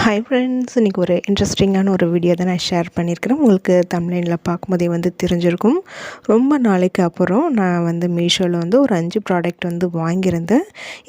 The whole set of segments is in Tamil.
ஹாய் ஃப்ரெண்ட்ஸ், இன்றைக்கி ஒரு இன்ட்ரெஸ்டிங்கான ஒரு வீடியோ தான் நான் ஷேர் பண்ணியிருக்கிறேன். உங்களுக்கு தமிழ்ல பார்க்கும்போதே தெரிஞ்சிருக்கும். ரொம்ப நாளைக்கு அப்புறம் நான் மீஷோவில் ஒரு 5 ப்ராடக்ட் வாங்கியிருந்தேன்.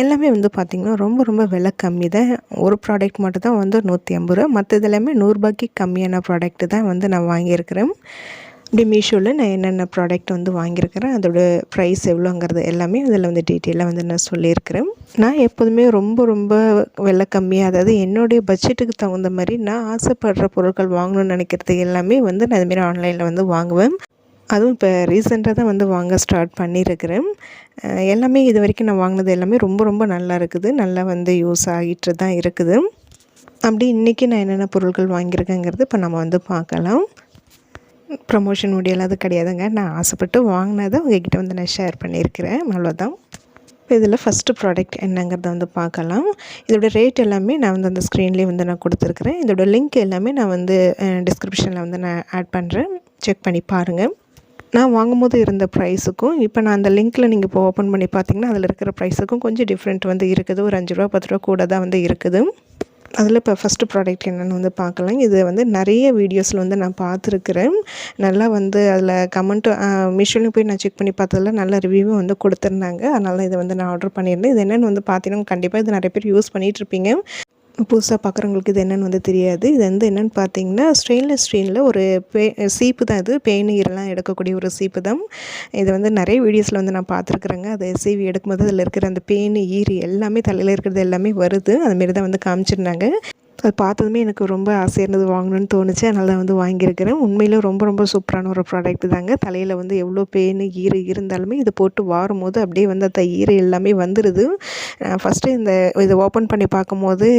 எல்லாமே பார்த்திங்கன்னா ரொம்ப ரொம்ப விலை கம்மி தான். ஒரு ப்ராடக்ட் மட்டும் தான் ₹150. மற்றது எல்லாமே ₹100க்கு கம்மியான ப்ராடக்ட்டு தான் நான் வாங்கியிருக்கிறேன். இப்படி மீஷோவில் நான் என்னென்ன ப்ராடக்ட் வாங்கியிருக்கிறேன், அதோடய ப்ரைஸ் எவ்வளோங்கிறது எல்லாமே அதில் டீட்டெயிலாக நான் சொல்லியிருக்கிறேன். நான் எப்போதுமே ரொம்ப ரொம்ப விலை கம்மியாக, அதாவது என்னுடைய பட்ஜெட்டுக்கு தகுந்த மாதிரி நான் ஆசைப்படுற பொருட்கள் வாங்கணும்னு நினைக்கிறது எல்லாமே நான் அதுமாரி ஆன்லைனில் வாங்குவேன். அதுவும் இப்போ ரீசெண்டாக தான் வாங்க ஸ்டார்ட் பண்ணியிருக்கிறேன். எல்லாமே இது வரைக்கும் நான் வாங்கினது எல்லாமே ரொம்ப ரொம்ப நல்லா இருக்குது. நல்லா யூஸ் ஆகிட்டு தான் இருக்குது. அப்படி இன்றைக்கி நான் என்னென்ன பொருட்கள் வாங்கியிருக்கேங்கிறது இப்போ நம்ம பார்க்கலாம். ப்ரமோஷன் வீடியோலாம் அது கிடையாதுங்க. நான் ஆசைப்பட்டு வாங்கினதை உங்ககிட்ட நான் ஷேர் பண்ணியிருக்கிறேன், அவ்வளோதான். இப்போ இதில் ஃபஸ்ட்டு ப்ராடக்ட் என்னங்கிறத பார்க்கலாம். இதோட ரேட் எல்லாமே நான் அந்த ஸ்க்ரீன்லேயே நான் கொடுத்துருக்குறேன். இதோட லிங்க் எல்லாமே நான் டிஸ்கிரிப்ஷனில் நான் ஆட் பண்ணுறேன். செக் பண்ணி பாருங்கள். நான் வாங்கும்போது இருந்த ப்ரைஸுக்கும் இப்போ நான் அந்த லிங்க்கில் நீங்கள் இப்போ ஓப்பன் பண்ணி பார்த்தீங்கன்னா அதில் இருக்கிற ப்ரைஸுக்கும் கொஞ்சம் டிஃப்ரெண்ட் இருக்குது. ஒரு ₹5 ₹10 கூட தான் இருக்குது. அதில் இப்போ ஃபஸ்ட்டு ப்ராடக்ட் என்னென்னு பார்க்கலாம். இது நிறைய வீடியோஸில் நான் பார்த்துருக்குறேன். நல்லா அதில் கமெண்ட்டு மீஷோலையும் போய் நான் செக் பண்ணி பார்த்ததில் நல்ல ரிவ்யூவும் கொடுத்துருந்தாங்க. அதனால் இதை நான் ஆர்டர் பண்ணியிருந்தேன். இது என்னென்னு பார்த்தீங்கன்னா கண்டிப்பாக இது நிறைய பேர் யூஸ் பண்ணிகிட்ருப்பீங்க. புதுசாக பார்க்குறவங்களுக்கு இது என்னென்னு தெரியாது. இது என்னென்னு பார்த்தீங்கன்னா ஸ்டெயின்லெஸ் ஸ்டீலில் ஒரு சீப்பு தான். இது பேன் ஈரெல்லாம் எடுக்கக்கூடிய ஒரு சீப்பு தான். இது நிறைய வீடியோஸில் நான் பார்த்துருக்குறேங்க. அதை சீவி எடுக்கும்போது அதில் இருக்கிற அந்த பேன் ஈரி எல்லாமே தலையில் இருக்கிறது எல்லாமே வருது. அதுமாரி தான் காமிச்சிருந்தாங்க. அது பார்த்ததுமே எனக்கு ரொம்ப ஆசையாக இருந்தது, வாங்கணும்னு தோணுச்சு. அதனால் வாங்கியிருக்கிறேன். உண்மையிலே ரொம்ப ரொம்ப சூப்பரான ஒரு ப்ராடக்ட் தாங்க. தலையில் எவ்வளோ பேனு ஈரு இருந்தாலுமே இது போட்டு வாரும்போது அப்படியே அந்த ஈரு எல்லாமே வந்துடுது. ஃபஸ்ட்டு இதை ஓப்பன் பண்ணி பார்க்கும்போது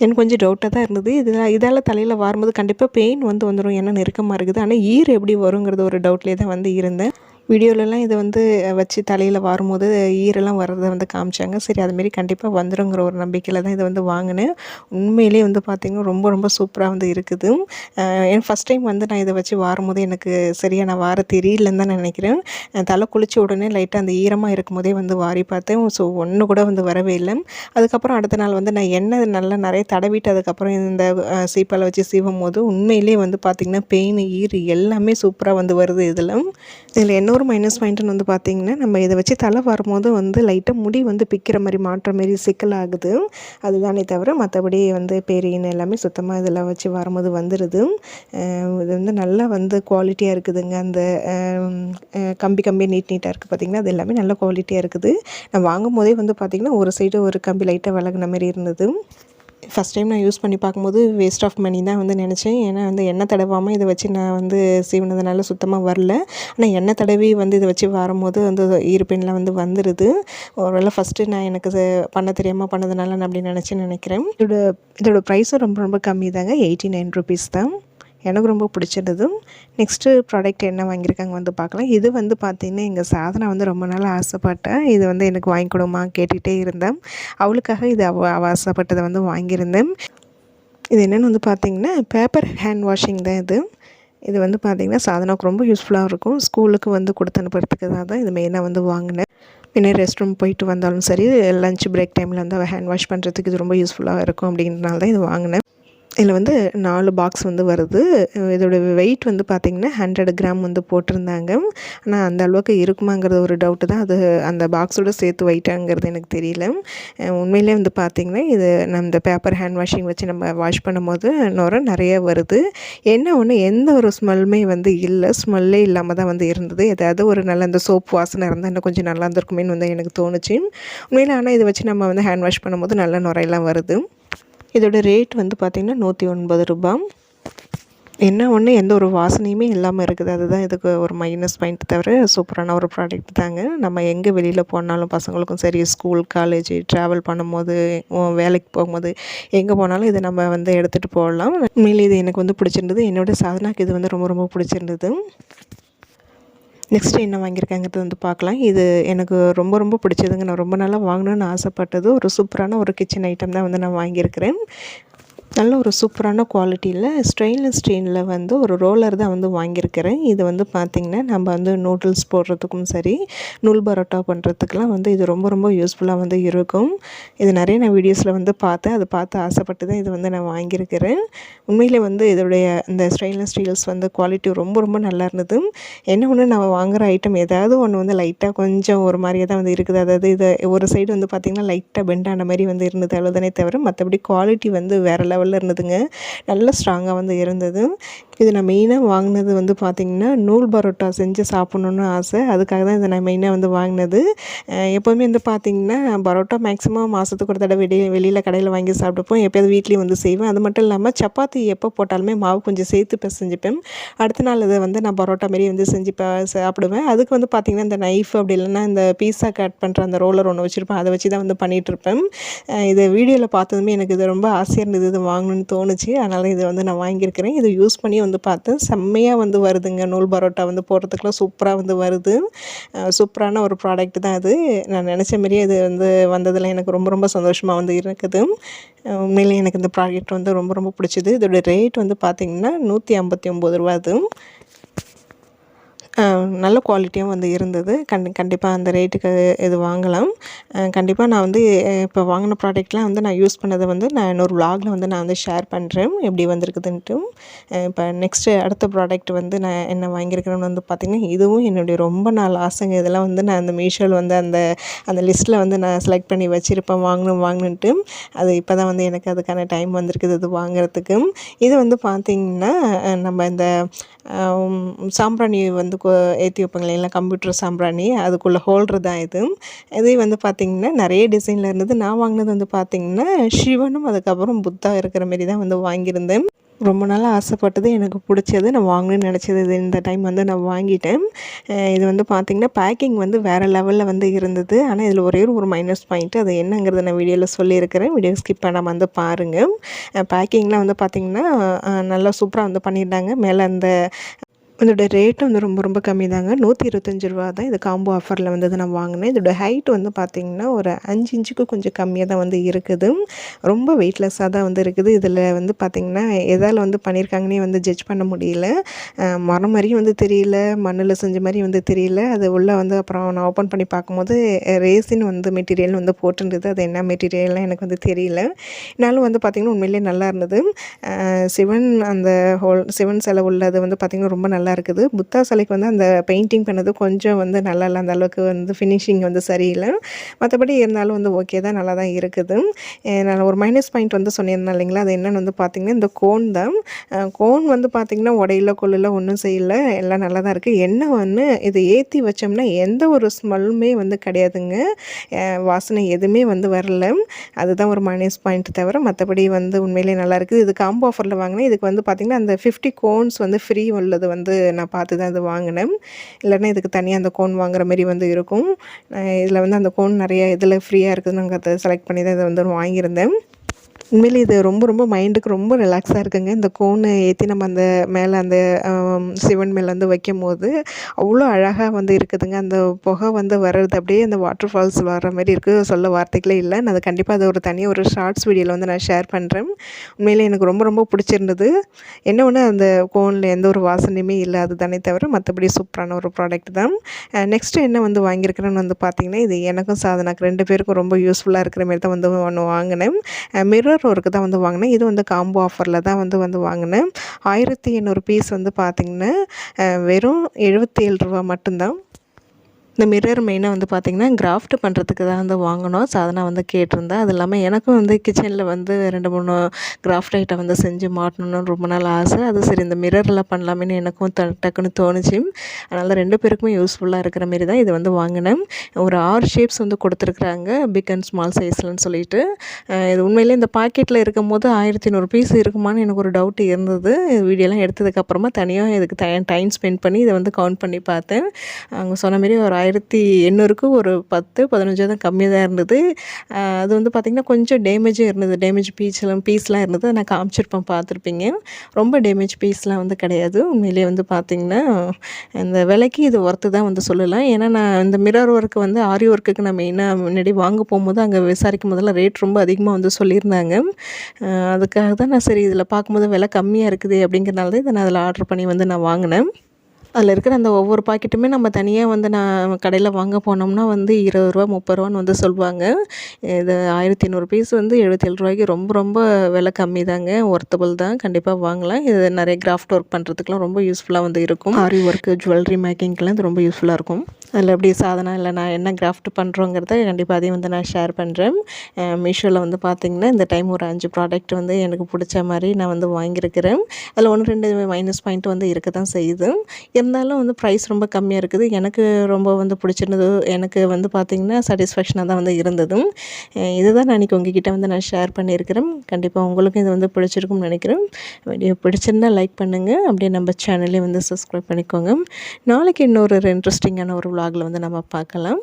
எனக்கு கொஞ்சம் டவுட்டாக தான் இருந்தது. இதால் தலையில் வாரும்போது கண்டிப்பாக பெயின் வந்துடும், ஏன்னா நெருக்கமாக இருக்குது. ஆனால் ஈர் எப்படி வருங்கிறது ஒரு டவுட்லேயே தான் இருந்தேன். வீடியோலலாம் இதை வச்சு தலையில் வாரும்போது ஈரெல்லாம் வர்றதை காமிச்சாங்க. சரி, அதுமாரி கண்டிப்பாக வந்துடுங்கிற ஒரு நம்பிக்கையில் தான் இதை வாங்கினேன். உண்மையிலே பார்த்திங்கன்னா ரொம்ப ரொம்ப சூப்பராக இருக்குது. என் ஃபஸ்ட் டைம் நான் இதை வச்சு வாரும்போது எனக்கு சரியாக நான் வார தெரியலன்னு தான் நினைக்கிறேன். தலை குளித்த உடனே லைட்டாக அந்த ஈரமாக இருக்கும்போதே வாரி பார்த்தேன். ஸோ ஒன்று கூட வரவே இல்லை. அதுக்கப்புறம் அடுத்த நாள் நான் எண்ணெய் நல்லா நிறைய தடவிட்டு அதுக்கப்புறம் இந்த சீப்பால் வச்சு சீவும் போது உண்மையிலே பார்த்திங்கன்னா பெயின் ஈர் எல்லாமே சூப்பராக வருது. இதில் என்ன ஒரு மைனஸ் பாயிண்ட்டுன்னு பார்த்திங்கன்னா நம்ம இதை வச்சு தலை வரும்போது லைட்டாக முடி பிக்கிற மாதிரி மாட்டுற மாரி சிக்கலாகுது. அதுதானே தவிர மற்றபடி பெயின் எல்லாமே சுத்தமாக இதில் வச்சு வரும்போது வந்துடுது. இது நல்லா குவாலிட்டியாக இருக்குதுங்க. அந்த கம்பி நீட்டாக இருக்குது பார்த்திங்கன்னா, அது எல்லாமே நல்ல குவாலிட்டியாக இருக்குது. நான் வாங்கும் போதே பார்த்திங்கன்னா ஒரு சைடு ஒரு கம்பி லைட்டாக விலகுன மாதிரி இருந்தது. ஃபஸ்ட் டைம் நான் யூஸ் பண்ணி பார்க்கும்போது வேஸ்ட் ஆஃப் மணி தான் நினச்சேன். ஏன்னா எண்ணெய் தடவாமல் இதை வச்சு நான் சீவினதுனால சுத்தமாக வரல. ஆனால் எண்ணெய் தடவி இதை வச்சு வரும்போது ஈரப்பெயின்லாம் வந்துடுது. ஒருவேளை ஃபஸ்ட்டு நான் எனக்கு பண்ண தெரியாமல் பண்ணதுனால நான் அப்படி நினைக்கிறேன். இதோட ப்ரைஸும் ரொம்ப ரொம்ப கம்மி தாங்க. ₹89 தான். எனக்கு ரொம்ப பிடிச்சிருந்தது. நெக்ஸ்ட்டு ப்ராடக்ட் என்ன வாங்கியிருக்காங்க பார்க்கலாம். இது பார்த்திங்கன்னா எங்கள் சாதனை ரொம்ப நாள் ஆசைப்பட்டேன். இது எனக்கு வாங்கி கொடுமா கேட்டுகிட்டே இருந்தேன். அவளுக்காக இது அவள் ஆசைப்பட்டதை வாங்கியிருந்தேன். இது என்னென்னு பார்த்திங்கன்னா பேப்பர் ஹேண்ட் வாஷிங் தான் இது. இது பார்த்திங்கன்னா சாதனாவுக்கு ரொம்ப யூஸ்ஃபுல்லாக இருக்கும். ஸ்கூலுக்கு கொடுத்து அனுப்புறதுக்காக தான் இது மெயினாக வாங்கினேன். பின்னே ரெஸ்ட் ரூம் போயிட்டு வந்தாலும் சரி, லஞ்ச் பிரேக் டைமில் அவள் ஹேண்ட் வாஷ் பண்ணுறதுக்கு இது ரொம்ப யூஸ்ஃபுல்லாக இருக்கும் அப்படின்றனால தான் இது வாங்கினேன். இதில் 4 பாக்ஸ் வருது. இதோட வெயிட் பார்த்திங்கன்னா 100 கிராம் போட்டிருந்தாங்க. ஆனால் அந்த அளவுக்கு இருக்குமாங்கிறது ஒரு டவுட்டு தான். அது அந்த பாக்ஸோடு சேர்த்து வெயிட்டாங்கிறது எனக்கு தெரியல. உண்மையிலே பார்த்திங்கன்னா இது நம்ம இந்த பேப்பர் ஹேண்ட் வாஷிங் வச்சு நம்ம வாஷ் பண்ணும்போது நிறைய வருது. என்ன ஒன்று, எந்த ஒரு ஸ்மெல்லுமே இல்லை. ஸ்மெல்லே இல்லாமல் தான் இருந்தது. ஏதாவது ஒரு நல்ல அந்த சோப் வாசனை இருந்தால் இன்னும் கொஞ்சம் நல்லா இருந்திருக்குமேன்னு எனக்கு தோணுச்சு உண்மையில். ஆனால் இதை வச்சு நம்ம ஹேண்ட் வாஷ் பண்ணும்போது நல்ல நுரையெல்லாம் வருது. இதோட ரேட் பார்த்திங்கன்னா ₹109. என்ன ஒன்று, எந்த ஒரு வாசனையுமே இல்லாமல் இருக்குது. அதுதான் இதுக்கு ஒரு மைனஸ் பாயிண்ட். தவிர சூப்பரான ஒரு ப்ராடக்ட் தாங்க. நம்ம எங்கே வெளியில் போனாலும் பசங்களுக்கும் சரி, ஸ்கூல் காலேஜ் ட்ராவல் பண்ணும்போது, வேலைக்கு போகும்போது, எங்கே போனாலும் இதை நம்ம எடுத்துகிட்டு போகலாம். உண்மையிலே இது எனக்கு பிடிச்சிருந்தது. என்னோடய சாதனாக்கு இது ரொம்ப ரொம்ப பிடிச்சிருந்தது. நெக்ஸ்ட்டு என்ன வாங்கியிருக்காங்கிறது பார்க்கலாம். இது எனக்கு ரொம்ப ரொம்ப பிடிச்சதுங்க. நான் ரொம்ப நாளாக வாங்கணும்னு ஆசைப்பட்டது ஒரு சூப்பரான ஒரு கிச்சன் ஐட்டம் தான் நான் வாங்கியிருக்கிறேன். நல்ல ஒரு சூப்பரான குவாலிட்டியில் ஸ்டெயின்லெஸ் ஸ்டீலில் வந்து ஒரு ரோலர் தான் வந்து வாங்கியிருக்கிறேன். இது வந்து பார்த்திங்கன்னா நம்ம வந்து நூடுல்ஸ் போடுறதுக்கும் சரி, நூல் பரோட்டா பண்ணுறதுக்கெலாம் வந்து இது ரொம்ப ரொம்ப யூஸ்ஃபுல்லாக வந்து இருக்கும். இது நிறைய நான் வீடியோஸில் வந்து பார்த்தேன். அதை பார்த்து ஆசைப்பட்டு தான் இது வந்து நான் வாங்கியிருக்கிறேன். உண்மையிலே வந்து இதோடைய இந்த ஸ்டெயின்லெஸ் ஸ்டீல்ஸ் வந்து குவாலிட்டி ரொம்ப ரொம்ப நல்லா இருந்தது. என்ன ஒன்று நம்ம வாங்குகிற ஐட்டம் ஏதாவது ஒன்று வந்து லைட்டாக கொஞ்சம் ஒரு மாதிரியே தான் வந்து இருக்குது. அதாவது இது ஒரு சைடு வந்து பார்த்திங்கன்னா லைட்டாக பெண்ட் ஆன மாதிரி வந்து இருந்தது அவ்வளோதானே தவிர மற்றபடி குவாலிட்டி வந்து வேறு லெவலில் இருந்ததுங்க. நல்ல ஸ்ட்ராங்காக வந்து இருந்தது. இது நான் மெயினாக வாங்கினது வந்து பார்த்திங்கன்னா நூல் பரோட்டா செஞ்சு சாப்பிட்ணுன்னு ஆசை. அதுக்காக தான் இதை நான் மெயினாக வந்து வாங்கினது. எப்போதுமே வந்து பார்த்திங்கன்னா பரோட்டா மேக்ஸிமம் மாதத்துக்கு ஒரு தடவை வெளியில் கடையில் வாங்கி சாப்பிட்டுப்போம். எப்போயாவது வீட்லேயும் வந்து செய்வேன். அது மட்டும் இல்லாமல் சப்பாத்தி எப்போ போட்டாலுமே மாவு கொஞ்சம் சேர்த்து பிசைஞ்சுப்பேன். அடுத்த நாள் இதை வந்து நான் பரோட்டா மாரி வந்து செஞ்சு சாப்பிடுவேன். அதுக்கு வந்து பார்த்திங்கன்னா இந்த நைஃப் அப்படி இல்லைன்னா இந்த பீஸா கட் பண்ணுற அந்த ரோலர் ஒன்று வச்சுருப்பேன். அதை வச்சு தான் வந்து பண்ணிகிட்ருப்பேன். இதை வீடியோவில் பார்த்ததுமே எனக்கு இது ரொம்ப ஆசையாக இருந்தது. இது வாங்கணும்னு தோணுச்சு. அதனால் இதை வந்து நான் வாங்கியிருக்கிறேன். இது யூஸ் பண்ணி வந்து பார்த்தேன். செம்மையாக வந்து வருதுங்க. நூல் பரோட்டா வந்து போடுறதுக்குலாம் சூப்பராக வந்து வருது. சூப்பரான ஒரு ப்ராடக்ட் தான் அது. நான் நினச்ச மாரியே இது வந்து வந்ததில் எனக்கு ரொம்ப ரொம்ப சந்தோஷமாக வந்து இருக்குது. உண்மையிலேயே எனக்கு இந்த ப்ராடக்ட் வந்து ரொம்ப ரொம்ப பிடிச்சிது. இதோட ரேட் வந்து பார்த்திங்கன்னா ரூ. 159 அது. நல்ல குவாலிட்டியாக வந்து இருந்தது. கண்டிப்பாக அந்த ரேட்டுக்கு இது வாங்கலாம். கண்டிப்பாக நான் வந்து இப்போ வாங்கின ப்ராடக்ட்லாம் வந்து நான் யூஸ் பண்ணதை வந்து நான் இன்னொரு விலாகில் வந்து நான் வந்து ஷேர் பண்ணுறேன் எப்படி வந்திருக்குதுன்ட்டு. இப்போ நெக்ஸ்ட்டு அடுத்த ப்ராடக்ட் வந்து நான் என்ன வாங்கியிருக்கிறேன்னு வந்து பார்த்திங்கன்னா இதுவும் என்னுடைய ரொம்ப நாள் ஆசைங்க. இதெல்லாம் வந்து நான் அந்த மீஷோவில் வந்து அந்த லிஸ்ட்டில் வந்து நான் செலக்ட் பண்ணி வச்சுருப்பேன் வாங்கணுன்ட்டு. அது இப்போ தான் வந்து எனக்கு அதுக்கான டைம் வந்திருக்குது இது வாங்குறதுக்கு. இது வந்து பார்த்திங்கன்னா நம்ம இந்த சாம்பிராணி வந்து ஏற்றி வைப்பாங்க இல்லைங்களா, கம்ப்யூட்டர் சாம்பிராணி அதுக்குள்ளே ஹோல்டர் தான் இது. இதே வந்து பார்த்திங்கன்னா நிறைய டிசைனில் இருந்தது. நான் வாங்கினது வந்து பார்த்திங்கன்னா சிவனும் அதுக்கப்புறம் புத்தா இருக்கிற மாரி தான் வந்து வாங்கியிருந்தேன். ரொம்ப நாளாக ஆசைப்பட்டது, எனக்கு பிடிச்சது, நான் வாங்கணும்னு நினச்சது இது இந்த டைம் வந்து நான் வாங்கிட்டேன். இது வந்து பார்த்திங்கன்னா பேக்கிங் வந்து வேறு லெவலில் வந்து இருந்தது. ஆனால் இதில் ஒரே ஒரு மைனஸ் பாயிண்ட்டு, அது என்னங்கிறத நான் வீடியோவில் சொல்லியிருக்கிறேன். வீடியோ ஸ்கிப் பண்ணாமல் வந்து பாருங்கள். பேக்கிங்லாம் வந்து பார்த்திங்கன்னா நல்லா சூப்பராக வந்து பண்ணியிருந்தாங்க. மேலே அந்த இதோட ரேட்டு வந்து ரொம்ப ரொம்ப கம்மி தாங்க. ரூ. 125 தான். இது காம்போ ஆஃபரில் வந்து நான் வாங்கினேன். இதோட ஹைட் வந்து பார்த்திங்கன்னா ஒரு 5 இன்ச்சுக்கு கொஞ்சம் கம்மியாக தான் வந்து இருக்குது. ரொம்ப வெயிட்லெஸ்ஸாக தான் வந்து இருக்குது. இதில் வந்து பார்த்திங்கன்னா எதால் வந்து பண்ணியிருக்காங்கன்னே வந்து ஜட்ஜ் பண்ண முடியல. மரம் மாதிரியும் வந்து தெரியல, மண்ணில் செஞ்ச மாதிரி வந்து தெரியல. அது உள்ளே வந்து அப்புறம் நான் ஓப்பன் பண்ணி பார்க்கும்போது ரேசின் வந்து மெட்டீரியல் வந்து போட்டுருந்தது. அது என்ன மெட்டீரியல்லாம் எனக்கு வந்து தெரியல. இருந்தாலும் வந்து பார்த்திங்கன்னா உண்மையிலேயே நல்லா இருந்தது. சிவன் சிலை உள்ளது வந்து பார்த்திங்கன்னா ரொம்ப நல்லா இருக்குது. புத்தா சிலைக்கு வந்து அந்த பெயிண்டிங் பண்ணது கொஞ்சம் வந்து நல்லா இல்லை, அந்த அளவுக்கு வந்து ஃபினிஷிங் வந்து சரியில்லை. மற்றபடி இருந்தாலும் வந்து ஓகே தான், நல்லா தான் இருக்குது. நான் ஒரு மைனஸ் பாயிண்ட் வந்து சொன்னிருந்தேன் இல்லைங்களா, அது என்னென்னு வந்து பார்த்திங்கன்னா இந்த கோன் தான். கோன் வந்து பார்த்திங்கன்னா உடையில கொள்ளில் ஒன்றும் செய்யலை, எல்லாம் நல்லா தான் இருக்குது. என்ன ஒன்று, இதை ஏற்றி வச்சோம்னா எந்த ஒரு ஸ்மெல்லுமே வந்து கிடையாதுங்க. வாசனை எதுவுமே வந்து வரல. அதுதான் ஒரு மைனஸ் பாயிண்ட் தவிர மற்றபடி வந்து உண்மையிலே நல்லா இருக்குது. இது காம்போ ஆஃபரில் வாங்கினேன். இதுக்கு வந்து பார்த்திங்கன்னா அந்த 50 கோன்ஸ் வந்து ஃப்ரீ உள்ளது வந்து நான் பார்த்து தான் இது வாங்கினேன். இல்லைன்னா இதுக்கு தனியாக அந்த கோன் வாங்குற மாரி வந்து இருக்கும். இதில் வந்து அந்த கோன் நிறைய இதில் ஃப்ரீயாக இருக்குது, நாங்கள் அதை செலக்ட் பண்ணி தான் இதை வந்து வாங்கியிருந்தேன். உண்மையிலே இது ரொம்ப ரொம்ப மைண்டுக்கு ரொம்ப ரிலாக்ஸாக இருக்குங்க. இந்த கோனை ஏற்றி நம்ம அந்த மேலே அந்த சிவன் மேலே வந்து வைக்கும்போது அவ்வளோ அழகாக வந்து இருக்குதுங்க. அந்த புகை வந்து வர்றது அப்படியே அந்த வாட்டர் ஃபால்ஸ் வர்ற மாதிரி இருக்குது. சொல்ல வார்த்தைகளே இல்லை. நான் அது கண்டிப்பாக அது ஒரு தனியாக ஒரு ஷார்ட்ஸ் வீடியோவில் வந்து நான் ஷேர் பண்ணுறேன். உண்மையிலே எனக்கு ரொம்ப ரொம்ப பிடிச்சிருந்தது. என்ன ஒன்று, அந்த கோனில் எந்த ஒரு வாசனையுமே இல்லை, அது தானே தவிர மற்றபடி சூப்பரான ஒரு ப்ராடக்ட் தான். நெக்ஸ்ட்டு என்ன வந்து வாங்கியிருக்கிறேன்னு வந்து பார்த்திங்கன்னா இது எனக்கும் சாதனாக்கு 2 பேருக்கும் ரொம்ப யூஸ்ஃபுல்லாக இருக்கிற மாரி தான் வந்து ஒன்று வாங்கினேன். மிரர் ஒர்க்கு தான் வந்து வாங்கினேன். இது வந்து காம்போ ஆஃபரில் தான் வந்து வாங்கினேன். 1800 பீஸ் வந்து பார்த்திங்கன்னா வெறும் ரூ. 77 மட்டும்தான். இந்த மிரர் மெயினாக வந்து பார்த்திங்கன்னா கிராஃப்ட் பண்ணுறதுக்கு தான் வந்து வாங்கினோம். சாதனா வந்து கேட்டிருந்தேன். அது இல்லாமல் எனக்கும் வந்து கிச்சனில் வந்து 2, 3 கிராஃப்ட் ஐட்டம் வந்து செஞ்சு மாட்டணும்னு ரொம்ப நாள் ஆசை. அது சரி இந்த மிரரில் பண்ணலாமேன்னு எனக்கும் டக்குன்னு தோணுச்சு. அதனால் 2 பேருக்குமே யூஸ்ஃபுல்லாக இருக்கிற மாரி தான் இது வந்து வாங்கினேன். ஒரு 6 ஷேப்ஸ் வந்து கொடுத்துருக்குறாங்க, பிக் அண்ட் ஸ்மால் சைஸ்லன்னு சொல்லிட்டு. இது உண்மையிலே இந்த பாக்கெட்டில் இருக்கும்போது 1500 பீஸ் இருக்குமான்னு எனக்கு ஒரு டவுட் இருந்தது. வீடியோலாம் எடுத்ததுக்கப்புறமா தனியாக இதுக்கு டைம் ஸ்பெண்ட் பண்ணி இதை வந்து கவுண்ட் பண்ணி பார்த்தேன். அவங்க சொன்ன மாரி ஒரு 1800க்கு ஒரு 10, 15 தான் கம்மியா தான் இருந்தது. அது வந்து பார்த்திங்கன்னா கொஞ்சம் டேமேஜும் இருந்தது. டேமேஜ் பீஸ்லாம் இருந்தது. நான் காமிச்சிருப்பேன் பார்த்துருப்பீங்க. ரொம்ப டேமேஜ் பீஸ்லாம் வந்து கிடையாது. உண்மையிலேயே வந்து பார்த்திங்கன்னா இந்த விலைக்கு இது ஒர்த்து தான் வந்து சொல்லலாம். ஏன்னா நான் இந்த மிரர் ஒர்க் வந்து ஆரி ஒர்க்குக்கு நான் மெயினாக முன்னாடி வாங்க போகும்போது அங்கே விசாரிக்கும் போதெல்லாம் ரேட் ரொம்ப அதிகமாக வந்து சொல்லியிருந்தாங்க. அதுக்காக தான் நான் சரி இதில் பார்க்கும்போது விலை கம்மியாக இருக்குதே அப்படிங்கிறனால தான் இதை நான் அதில் ஆர்டர் பண்ணி வந்து நான் வாங்கினேன். அதில் இருக்கிற அந்த ஒவ்வொரு பாக்கெட்டுமே நம்ம தனியாக வந்து நான் கடையில் வாங்க போனோம்னா வந்து ரூ. 20, 30 வந்து சொல்லுவாங்க. இது 1500 பீஸ் வந்து ரூ. 77 ரொம்ப ரொம்ப விலை கம்மி தாங்க. ஒர்த்தபிள் தான். கண்டிப்பாக வாங்கலாம். இது நிறைய கிராஃப்ட் ஒர்க் பண்ணுறதுக்குலாம் ரொம்ப யூஸ்ஃபுல்லாக வந்து இருக்கும். ஆரி ஒர்க்கு, ஜுவல்லரி மேக்கிங்க்கெலாம் இது ரொம்ப யூஸ்ஃபுல்லாக இருக்கும். அதில் எப்படி சாதனம் இல்லை நான் என்ன கிராஃப்ட் பண்ணுறோங்கிறத கண்டிப்பாக அதையும் வந்து நான் ஷேர் பண்ணுறேன். மீஷோவில் வந்து பார்த்திங்கன்னா இந்த டைம் ஒரு 5 ப்ராடக்ட் வந்து எனக்கு பிடிச்ச மாதிரி நான் வந்து வாங்கியிருக்கிறேன். அதில் 1, 2 மைனஸ் பாயிண்ட் வந்து இருக்க தான் செய்யுது. இருந்தாலும் வந்து ப்ரைஸ் ரொம்ப கம்மியாக இருக்குது. எனக்கு ரொம்ப வந்து பிடிச்சிருந்தது. எனக்கு வந்து பார்த்திங்கன்னா சாட்டிஸ்ஃபேக்ஷனாக தான் வந்து இருந்தது. இதுதான் நான் இன்றைக்கி உங்ககிட்ட வந்து நான் ஷேர் பண்ணியிருக்கிறேன். கண்டிப்பாக உங்களுக்கும் இது வந்து பிடிச்சிருக்கும்னு நினைக்கிறேன். வீடியோ பிடிச்சிருந்தா லைக் பண்ணுங்கள். அப்படியே நம்ம சேனலையும் வந்து சப்ஸ்கிரைப் பண்ணிக்கோங்க. நாளைக்கு இன்னொரு இன்ட்ரெஸ்டிங்கான ஒரு விலாகில் வந்து நம்ம பார்க்கலாம்.